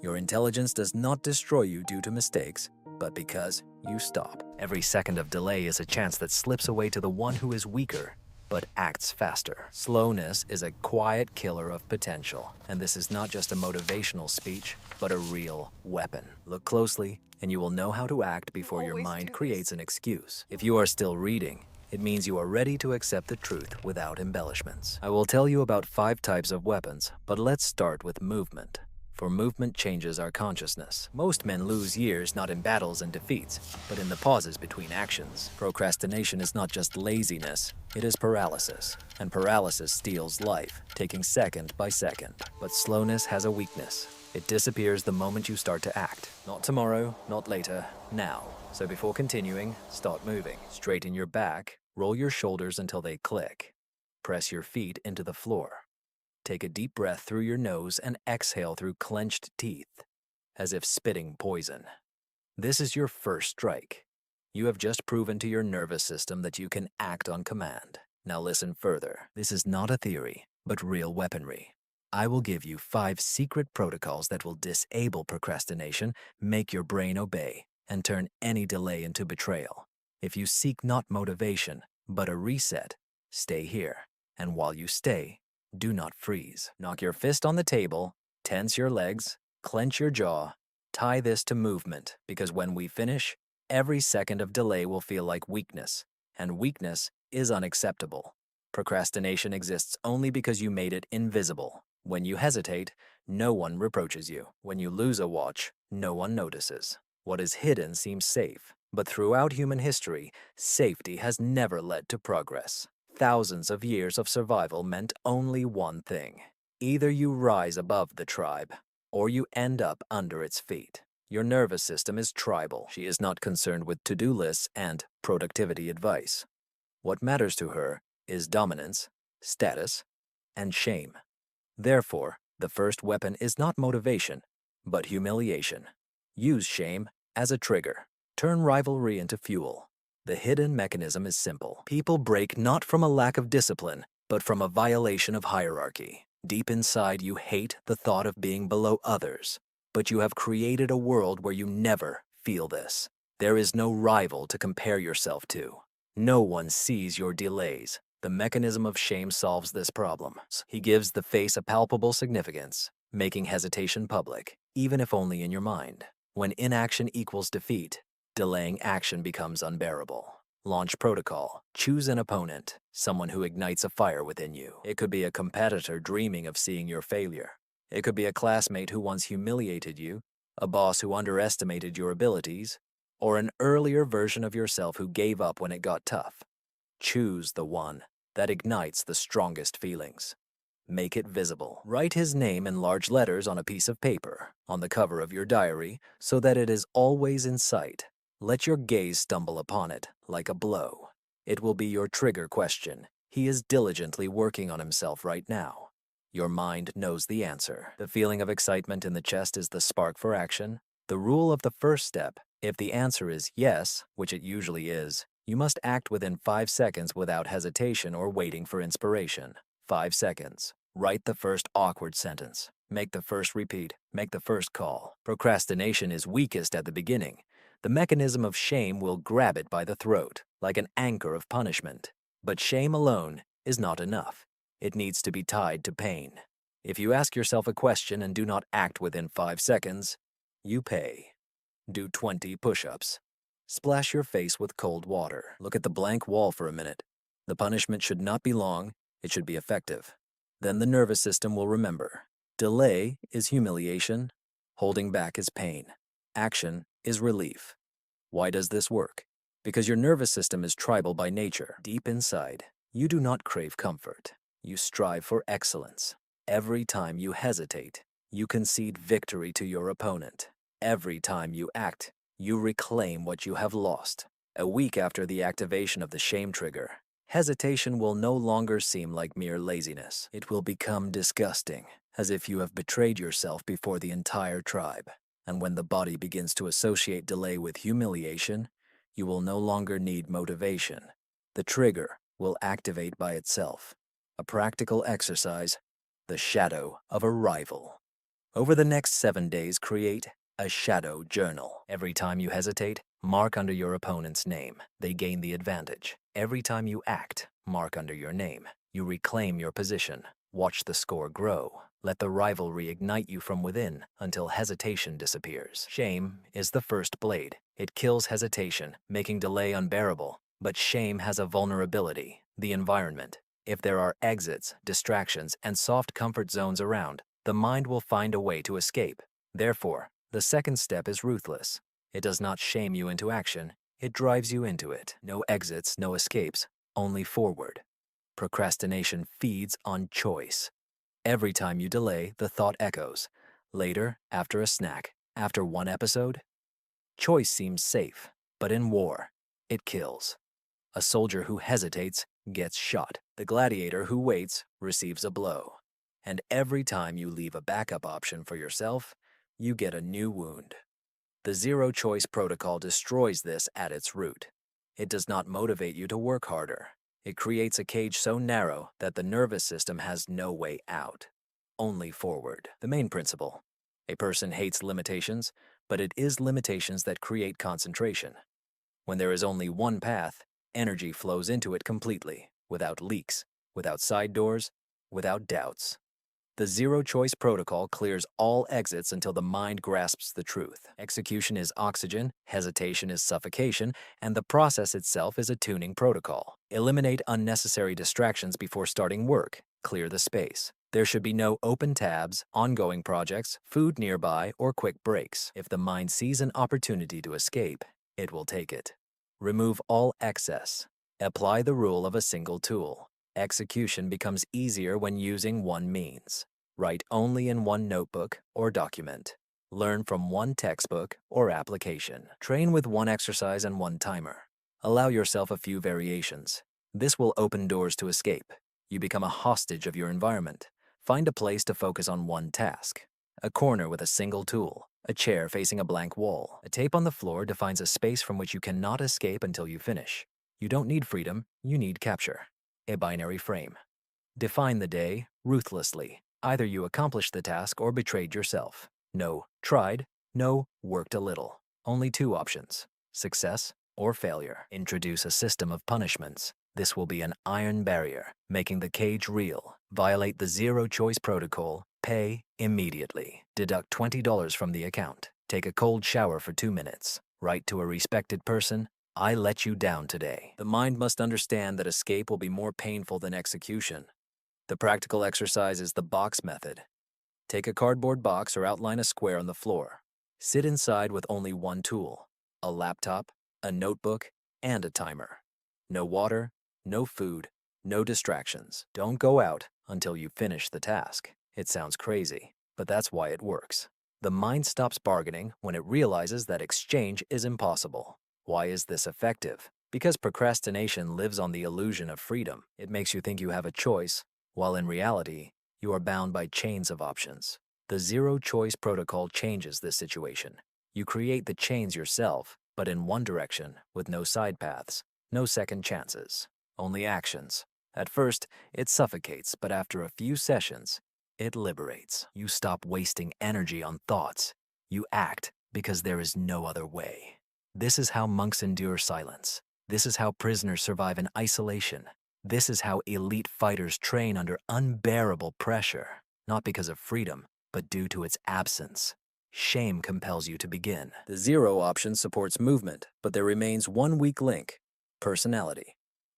Your intelligence does not destroy you due to mistakes, but because you stop. Every second of delay is a chance that slips away to the one who is weaker, but acts faster. Slowness is a quiet killer of potential, and this is not just a motivational speech, but a real weapon. Look closely, and you will know how to act before your mind creates an excuse. If you are still reading, it means you are ready to accept the truth without embellishments. I will tell you about 5 types of weapons, but let's start with movement. For movement changes our consciousness. Most men lose years not in battles and defeats, but in the pauses between actions. Procrastination is not just laziness, it is paralysis. And paralysis steals life, taking second by second. But slowness has a weakness. It disappears the moment you start to act. Not tomorrow, not later, now. So before continuing, start moving. Straighten your back, roll your shoulders until they click. Press your feet into the floor. Take a deep breath through your nose and exhale through clenched teeth, as if spitting poison. This is your first strike. You have just proven to your nervous system that you can act on command. Now listen further. This is not a theory, but real weaponry. I will give you 5 secret protocols that will disable procrastination, make your brain obey, and turn any delay into betrayal. If you seek not motivation, but a reset, stay here. And while you stay, do not freeze. Knock your fist on the table, tense your legs, clench your jaw, tie this to movement, because when we finish, every second of delay will feel like weakness, and weakness is unacceptable. Procrastination exists only because you made it invisible. When you hesitate, no one reproaches you. When you lose a watch, no one notices. What is hidden seems safe, but throughout human history, safety has never led to progress. Thousands of years of survival meant only one thing. Either you rise above the tribe, or you end up under its feet. Your nervous system is tribal. She is not concerned with to-do lists and productivity advice. What matters to her is dominance, status, and shame. Therefore, the first weapon is not motivation, but humiliation. Use shame as a trigger. Turn rivalry into fuel. The hidden mechanism is simple. People break not from a lack of discipline, but from a violation of hierarchy. Deep inside, you hate the thought of being below others, but you have created a world where you never feel this. There is no rival to compare yourself to. No one sees your delays. The mechanism of shame solves this problem. He gives the face a palpable significance, making hesitation public, even if only in your mind. When inaction equals defeat, delaying action becomes unbearable. Launch protocol. Choose an opponent, someone who ignites a fire within you. It could be a competitor dreaming of seeing your failure. It could be a classmate who once humiliated you, a boss who underestimated your abilities, or an earlier version of yourself who gave up when it got tough. Choose the one that ignites the strongest feelings. Make it visible. Write his name in large letters on a piece of paper, on the cover of your diary, so that it is always in sight. Let your gaze stumble upon it, like a blow. It will be your trigger question. He is diligently working on himself right now. Your mind knows the answer. The feeling of excitement in the chest is the spark for action. The rule of the first step: if the answer is yes, which it usually is, you must act within 5 seconds without hesitation or waiting for inspiration. 5 seconds. Write the first awkward sentence. Make the first repeat. Make the first call. Procrastination is weakest at the beginning. The mechanism of shame will grab it by the throat, like an anchor of punishment. But shame alone is not enough. It needs to be tied to pain. If you ask yourself a question and do not act within 5 seconds, you pay. Do 20 push-ups. Splash your face with cold water. Look at the blank wall for a minute. The punishment should not be long, it should be effective. Then the nervous system will remember. Delay is humiliation, holding back is pain. Action is relief. Why does this work? Because your nervous system is tribal by nature. Deep inside, you do not crave comfort. You strive for excellence. Every time you hesitate, you concede victory to your opponent. Every time you act, you reclaim what you have lost. A week after the activation of the shame trigger, hesitation will no longer seem like mere laziness. It will become disgusting, as if you have betrayed yourself before the entire tribe. And when the body begins to associate delay with humiliation, you will no longer need motivation. The trigger will activate by itself. A practical exercise: the shadow of a rival. Over the next 7 days, create a shadow journal. Every time you hesitate, mark under your opponent's name. They gain the advantage. Every time you act, mark under your name. You reclaim your position. Watch the score grow. Let the rivalry ignite you from within until hesitation disappears. Shame is the first blade. It kills hesitation, making delay unbearable. But shame has a vulnerability, the environment. If there are exits, distractions, and soft comfort zones around, the mind will find a way to escape. Therefore, the second step is ruthless. It does not shame you into action, it drives you into it. No exits, no escapes, only forward. Procrastination feeds on choice. Every time you delay, the thought echoes. Later, after a snack, after one episode. Choice seems safe, but in war, it kills. A soldier who hesitates gets shot. The gladiator who waits receives a blow. And every time you leave a backup option for yourself, you get a new wound. The zero-choice protocol destroys this at its root. It does not motivate you to work harder. It creates a cage so narrow that the nervous system has no way out, only forward. The main principle: a person hates limitations, but it is limitations that create concentration. When there is only one path, energy flows into it completely, without leaks, without side doors, without doubts. The zero-choice protocol clears all exits until the mind grasps the truth. Execution is oxygen, hesitation is suffocation, and the process itself is a tuning protocol. Eliminate unnecessary distractions before starting work. Clear the space. There should be no open tabs, ongoing projects, food nearby, or quick breaks. If the mind sees an opportunity to escape, it will take it. Remove all excess. Apply the rule of a single tool. Execution becomes easier when using one means. Write only in one notebook or document. Learn from one textbook or application. Train with one exercise and one timer. Allow yourself a few variations. This will open doors to escape. You become a hostage of your environment. Find a place to focus on one task. A corner with a single tool. A chair facing a blank wall. A tape on the floor defines a space from which you cannot escape until you finish. You don't need freedom, you need capture. A binary frame. Define the day ruthlessly. Either you accomplished the task or betrayed yourself. No, tried. No, worked a little. Only two options: success or failure. Introduce a system of punishments. This will be an iron barrier, making the cage real. Violate the zero-choice protocol. Pay immediately. Deduct $20 from the account. Take a cold shower for 2 minutes. Write to a respected person: I let you down today. The mind must understand that escape will be more painful than execution. The practical exercise is the box method. Take a cardboard box or outline a square on the floor. Sit inside with only one tool: a laptop, a notebook, and a timer. No water, no food, no distractions. Don't go out until you finish the task. It sounds crazy, but that's why it works. The mind stops bargaining when it realizes that exchange is impossible. Why is this effective? Because procrastination lives on the illusion of freedom. It makes you think you have a choice, while in reality, you are bound by chains of options. The zero-choice protocol changes this situation. You create the chains yourself, but in one direction, with no side paths, no second chances, only actions. At first, it suffocates, but after a few sessions, it liberates. You stop wasting energy on thoughts. You act because there is no other way. This is how monks endure silence. This is how prisoners survive in isolation. This is how elite fighters train under unbearable pressure, not because of freedom, but due to its absence. Shame compels you to begin. The zero option supports movement, but there remains one weak link: personality.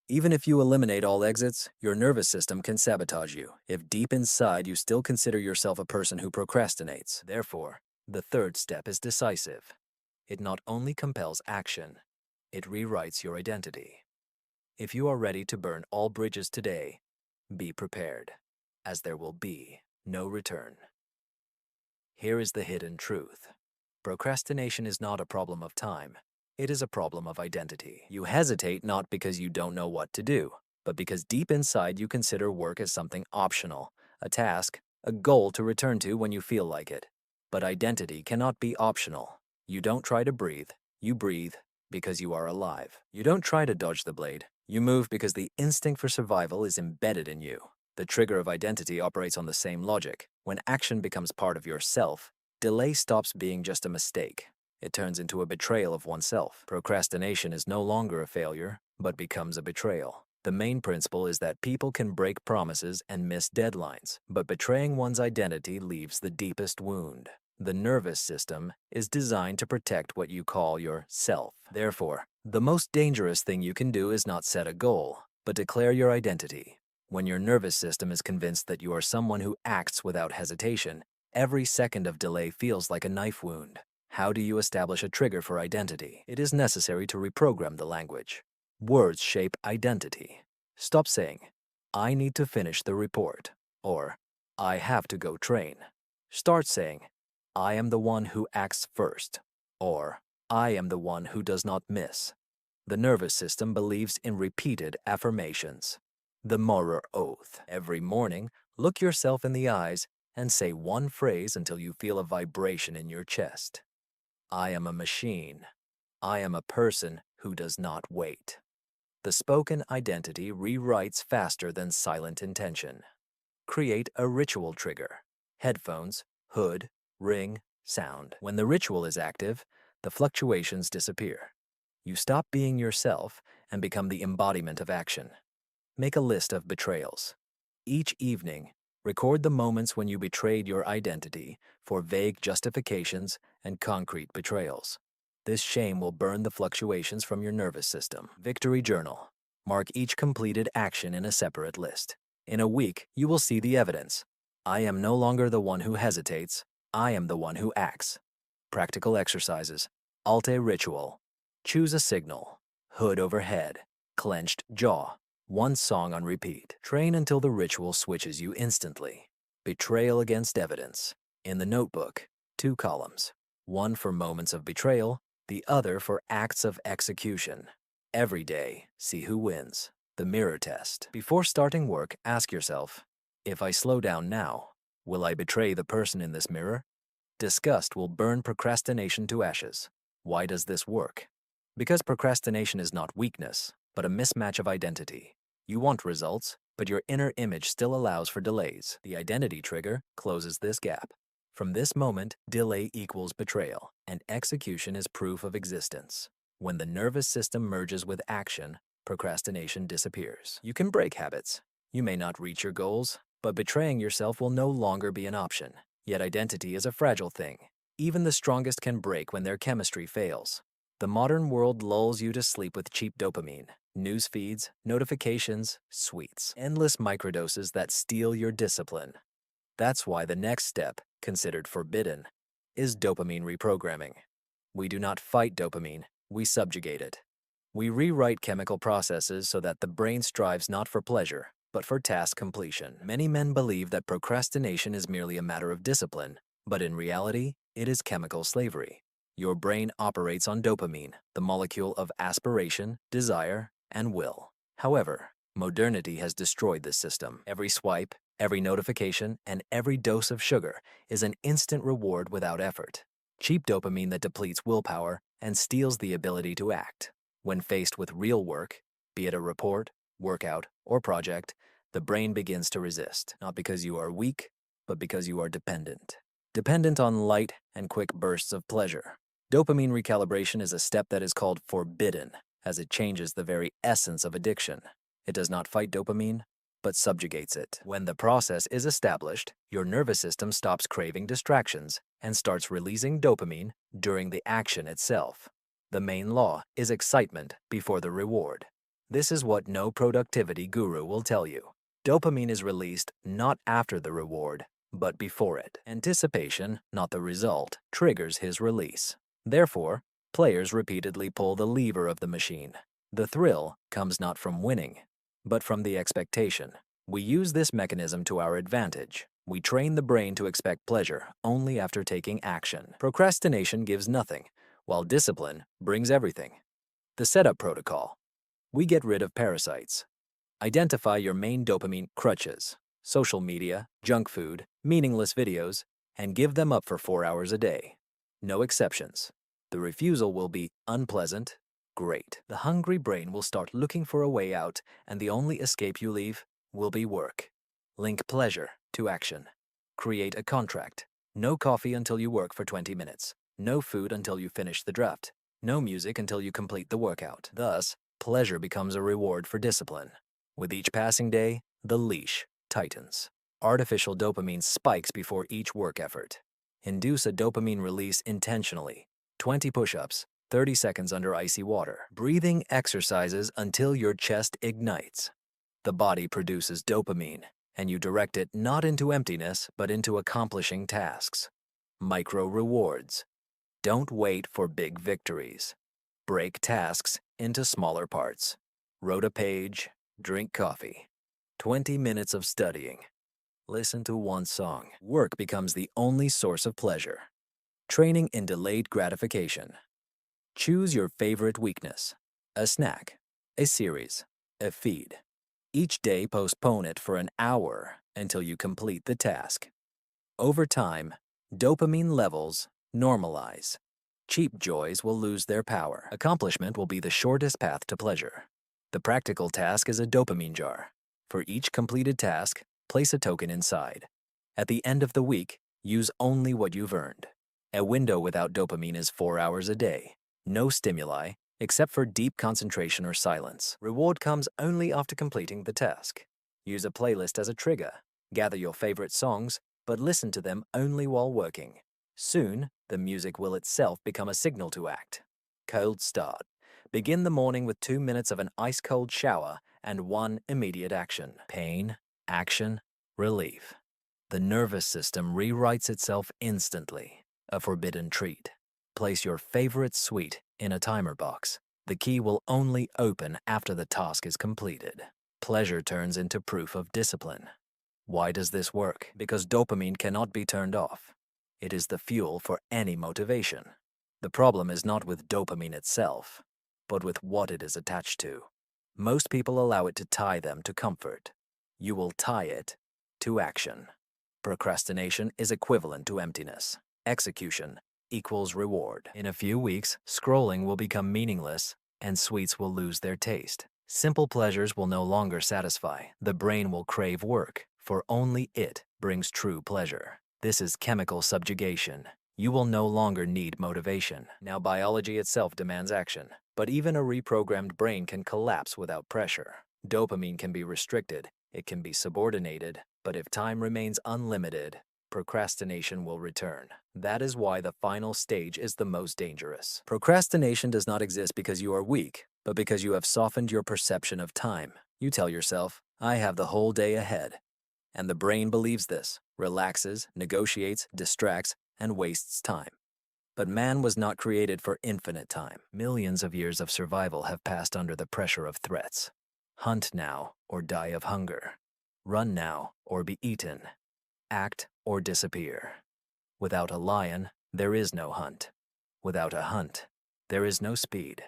Even if you eliminate all exits, your nervous system can sabotage you if deep inside you still consider yourself a person who procrastinates. Therefore, the third step is decisive. It not only compels action, it rewrites your identity. If you are ready to burn all bridges today, be prepared, as there will be no return. Here is the hidden truth. Procrastination is not a problem of time. It is a problem of identity. You hesitate not because you don't know what to do, but because deep inside you consider work as something optional, a task, a goal to return to when you feel like it. But identity cannot be optional. You don't try to breathe. You breathe because you are alive. You don't try to dodge the blade. You move because the instinct for survival is embedded in you. The trigger of identity operates on the same logic. When action becomes part of yourself, delay stops being just a mistake. It turns into a betrayal of oneself. Procrastination is no longer a failure, but becomes a betrayal. The main principle is that people can break promises and miss deadlines, but betraying one's identity leaves the deepest wound. The nervous system is designed to protect what you call your self. Therefore, the most dangerous thing you can do is not set a goal, but declare your identity. When your nervous system is convinced that you are someone who acts without hesitation, every second of delay feels like a knife wound. How do you establish a trigger for identity? It is necessary to reprogram the language. Words shape identity. Stop saying, "I need to finish the report," or "I have to go train." Start saying, "I am the one who acts first," or "I am the one who does not miss." The nervous system believes in repeated affirmations. The Maurer Oath. Every morning, look yourself in the eyes and say one phrase until you feel a vibration in your chest. I am a machine. I am a person who does not wait. The spoken identity rewrites faster than silent intention. Create a ritual trigger. Headphones, hood, ring, sound. When the ritual is active, the fluctuations disappear. You stop being yourself and become the embodiment of action. Make a list of betrayals. Each evening, record the moments when you betrayed your identity for vague justifications and concrete betrayals. This shame will burn the fluctuations from your nervous system. Victory journal. Mark each completed action in a separate list. In a week, you will see the evidence. I am no longer the one who hesitates. I am the one who acts. Practical exercises. Alte ritual. Choose a signal. Hood overhead. Clenched jaw. One song on repeat. Train until the ritual switches you instantly. Betrayal against evidence. In the notebook, 2 columns. One for moments of betrayal, the other for acts of execution. Every day, see who wins. The mirror test. Before starting work, ask yourself, if I slow down now, will I betray the person in this mirror? Disgust will burn procrastination to ashes. Why does this work? Because procrastination is not weakness, but a mismatch of identity. You want results, but your inner image still allows for delays. The identity trigger closes this gap. From this moment, delay equals betrayal, and execution is proof of existence. When the nervous system merges with action, procrastination disappears. You can break habits. You may not reach your goals, but betraying yourself will no longer be an option. Yet identity is a fragile thing. Even the strongest can break when their chemistry fails. The modern world lulls you to sleep with cheap dopamine, news feeds, notifications, sweets, endless microdoses that steal your discipline. That's why the next step, considered forbidden, is dopamine reprogramming. We do not fight dopamine, we subjugate it. We rewrite chemical processes so that the brain strives not for pleasure, but for task completion. Many men believe that procrastination is merely a matter of discipline, but in reality, it is chemical slavery. Your brain operates on dopamine, the molecule of aspiration, desire, and will. However, modernity has destroyed this system. Every swipe, every notification, and every dose of sugar is an instant reward without effort. Cheap dopamine that depletes willpower and steals the ability to act. When faced with real work, be it a report, workout, or project, the brain begins to resist, not because you are weak, but because you are dependent. Dependent on light and quick bursts of pleasure. Dopamine recalibration is a step that is called forbidden, as it changes the very essence of addiction. It does not fight dopamine, but subjugates it. When the process is established, your nervous system stops craving distractions and starts releasing dopamine during the action itself. The main law is excitement before the reward. This is what no productivity guru will tell you. Dopamine is released not after the reward, but before it. Anticipation, not the result, triggers his release. Therefore, players repeatedly pull the lever of the machine. The thrill comes not from winning, but from the expectation. We use this mechanism to our advantage. We train the brain to expect pleasure only after taking action. Procrastination gives nothing, while discipline brings everything. The setup protocol. We get rid of parasites. Identify your main dopamine crutches, social media, junk food, meaningless videos, and give them up for 4 hours a day. No exceptions. The refusal will be unpleasant, great. The hungry brain will start looking for a way out, and the only escape you leave will be work. Link pleasure to action. Create a contract. No coffee until you work for 20 minutes. No food until you finish the draft. No music until you complete the workout. Thus, pleasure becomes a reward for discipline. With each passing day, the leash tightens. Artificial dopamine spikes before each work effort. Induce a dopamine release intentionally. 20 push-ups, 30 seconds under icy water. Breathing exercises until your chest ignites. The body produces dopamine, and you direct it not into emptiness, but into accomplishing tasks. Micro rewards. Don't wait for big victories. Break tasks into smaller parts. Wrote a page, drink coffee. 20 minutes of studying. Listen to one song. Work becomes the only source of pleasure. Training in delayed gratification. Choose your favorite weakness. A snack, a series, a feed. Each day postpone it for an hour until you complete the task. Over time, dopamine levels normalize. Cheap joys will lose their power. Accomplishment will be the shortest path to pleasure. The practical task is a dopamine jar. For each completed task, place a token inside. At the end of the week, use only what you've earned. A window without dopamine is 4 hours a day. No stimuli, except for deep concentration or silence. Reward comes only after completing the task. Use a playlist as a trigger. Gather your favorite songs, but listen to them only while working. Soon, the music will itself become a signal to act. Cold start. Begin the morning with 2 minutes of an ice-cold shower and 1 immediate action. Pain, action, relief. The nervous system rewrites itself instantly. A forbidden treat. Place your favorite sweet in a timer box. The key will only open after the task is completed. Pleasure turns into proof of discipline. Why does this work? Because dopamine cannot be turned off. It is the fuel for any motivation. The problem is not with dopamine itself, but with what it is attached to. Most people allow it to tie them to comfort. You will tie it to action. Procrastination is equivalent to emptiness. Execution equals reward. In a few weeks, scrolling will become meaningless and sweets will lose their taste. Simple pleasures will no longer satisfy. The brain will crave work, for only it brings true pleasure. This is chemical subjugation. You will no longer need motivation. Now, biology itself demands action, but even a reprogrammed brain can collapse without pressure. Dopamine can be restricted, it can be subordinated, but if time remains unlimited, procrastination will return. That is why the final stage is the most dangerous. Procrastination does not exist because you are weak, but because you have softened your perception of time. You tell yourself, I have the whole day ahead. And the brain believes this, relaxes, negotiates, distracts, and wastes time. But man was not created for infinite time. Millions of years of survival have passed under the pressure of threats. Hunt now or die of hunger. Run now or be eaten. Act or disappear. Without a lion, there is no hunt. Without a hunt, there is no speed.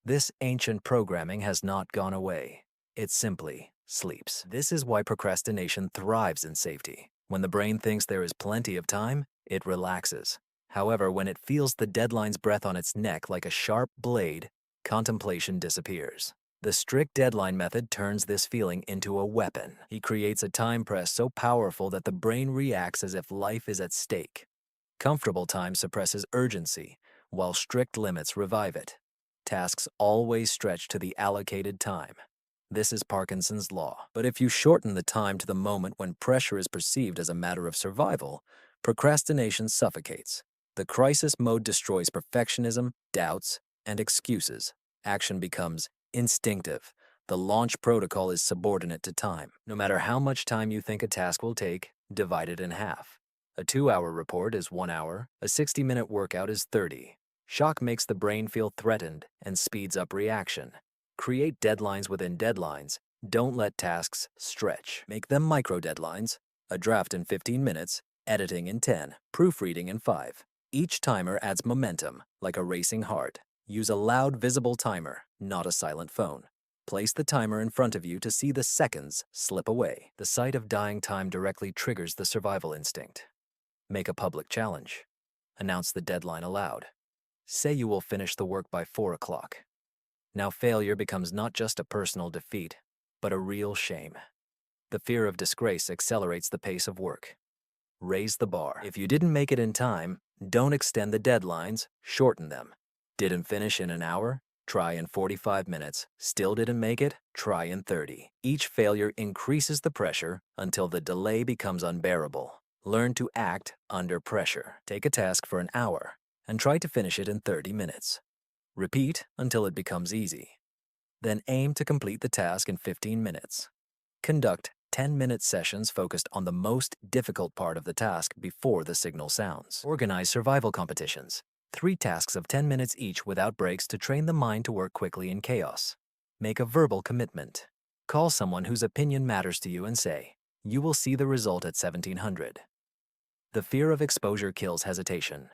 This ancient programming has not gone away. It simply sleeps. This is why procrastination thrives in safety. When the brain thinks there is plenty of time, it relaxes. However, when it feels the deadline's breath on its neck like a sharp blade, contemplation disappears. The strict deadline method turns this feeling into a weapon. He creates a time press so powerful that the brain reacts as if life is at stake. Comfortable time suppresses urgency, while strict limits revive it. Tasks always stretch to the allocated time. This is Parkinson's law. But if you shorten the time to the moment when pressure is perceived as a matter of survival, procrastination suffocates. The crisis mode destroys perfectionism, doubts, and excuses. Action becomes instinctive. The launch protocol is subordinate to time. No matter how much time you think a task will take, divide it in half. A 2-hour report is 1 hour. A 60-minute workout is 30. Shock makes the brain feel threatened and speeds up reaction. Create deadlines within deadlines. Don't let tasks stretch. Make them micro-deadlines. A draft in 15 minutes, editing in 10, proofreading in 5. Each timer adds momentum, like a racing heart. Use a loud, visible timer, not a silent phone. Place the timer in front of you to see the seconds slip away. The sight of dying time directly triggers the survival instinct. Make a public challenge. Announce the deadline aloud. Say you will finish the work by 4 o'clock. Now failure becomes not just a personal defeat, but a real shame. The fear of disgrace accelerates the pace of work. Raise the bar. If you didn't make it in time, don't extend the deadlines, shorten them. Didn't finish in an hour? Try in 45 minutes. Still didn't make it? Try in 30. Each failure increases the pressure until the delay becomes unbearable. Learn to act under pressure. Take a task for an hour and try to finish it in 30 minutes. Repeat until it becomes easy. Then aim to complete the task in 15 minutes. Conduct 10-minute sessions focused on the most difficult part of the task before the signal sounds. Organize survival competitions. 3 tasks of 10 minutes each without breaks to train the mind to work quickly in chaos. Make a verbal commitment. Call someone whose opinion matters to you and say, "You will see the result at 1700. The fear of exposure kills hesitation.